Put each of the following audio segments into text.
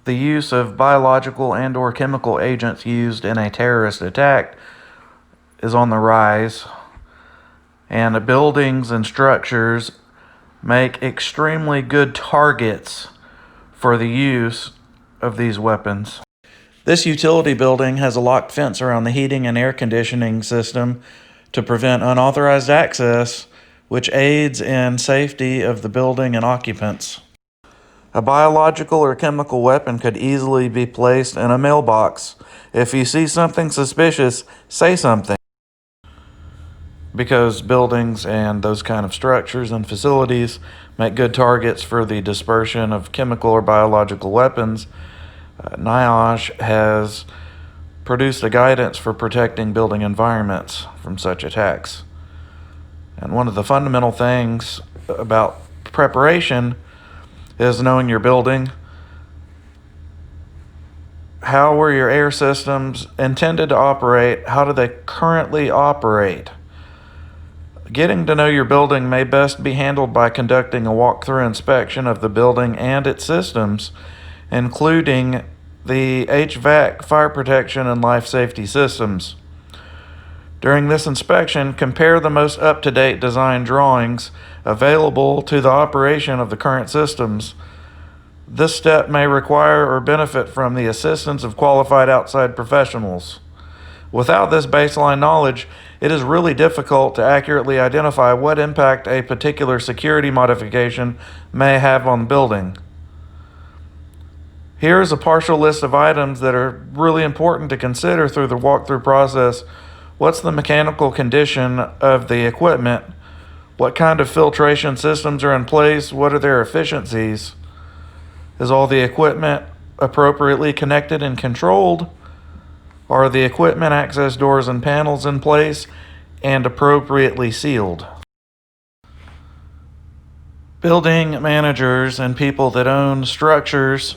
the use of biological and/or chemical agents used in a terrorist attack is on the rise, and buildings and structures make extremely good targets for the use of these weapons. This utility building has a locked fence around the heating and air conditioning system to prevent unauthorized access, which aids in safety of the building and occupants. A biological or chemical weapon could easily be placed in a mailbox. If you see something suspicious, say something. Because buildings and those kind of structures and facilities make good targets for the dispersion of chemical or biological weapons, NIOSH has produced a guidance for protecting building environments from such attacks. And one of the fundamental things about preparation is knowing your building. How were your air systems intended to operate? How do they currently operate? Getting to know your building may best be handled by conducting a walkthrough inspection of the building and its systems, including the HVAC, fire protection, and life safety systems. During this inspection, compare the most up-to-date design drawings available to the operation of the current systems. This step may require or benefit from the assistance of qualified outside professionals. Without this baseline knowledge, it is really difficult to accurately identify what impact a particular security modification may have on the building. Here is a partial list of items that are really important to consider through the walkthrough process. What's the mechanical condition of the equipment? What kind of filtration systems are in place? What are their efficiencies? Is all the equipment appropriately connected and controlled? Are the equipment access doors and panels in place and appropriately sealed? Building managers and people that own structures,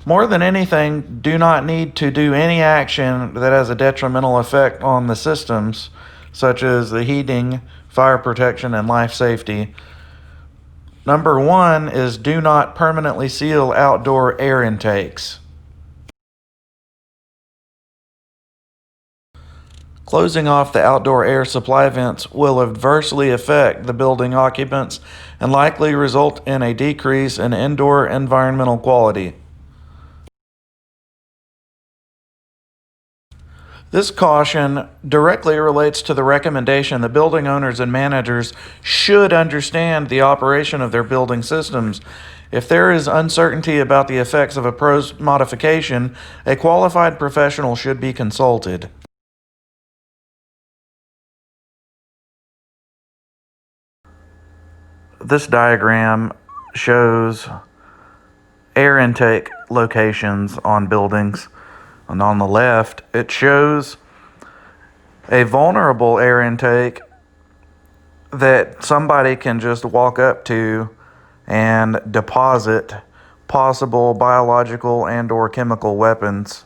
more than anything, do not need to do any action that has a detrimental effect on the systems, such as the heating, fire protection, and life safety. Number one is do not permanently seal outdoor air intakes. Closing off the outdoor air supply vents will adversely affect the building occupants and likely result in a decrease in indoor environmental quality. This caution directly relates to the recommendation that building owners and managers should understand the operation of their building systems. If there is uncertainty about the effects of a proposed modification, a qualified professional should be consulted. This diagram shows air intake locations on buildings. And on the left, it shows a vulnerable air intake that somebody can just walk up to and deposit possible biological and/or chemical weapons.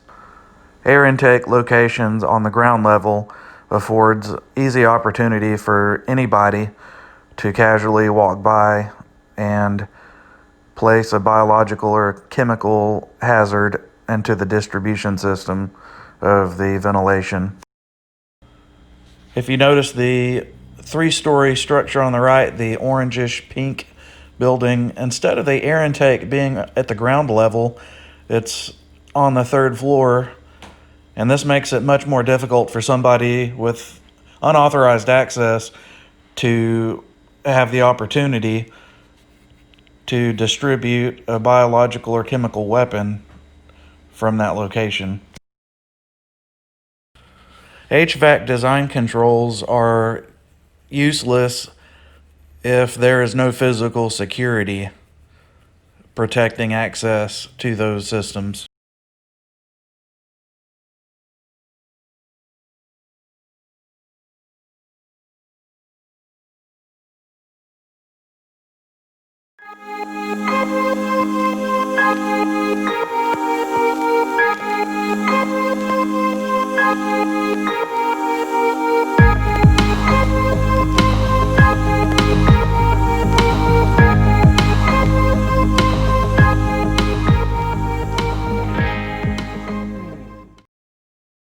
Air intake locations on the ground level affords easy opportunity for anybody to casually walk by and place a biological or chemical hazard into the distribution system of the ventilation. If you notice the 3-story structure on the right, the orangish pink building, instead of the air intake being at the ground level, it's on the 3rd floor, and this makes it much more difficult for somebody with unauthorized access to have the opportunity to distribute a biological or chemical weapon from that location. HVAC design controls are useless if there is no physical security protecting access to those systems.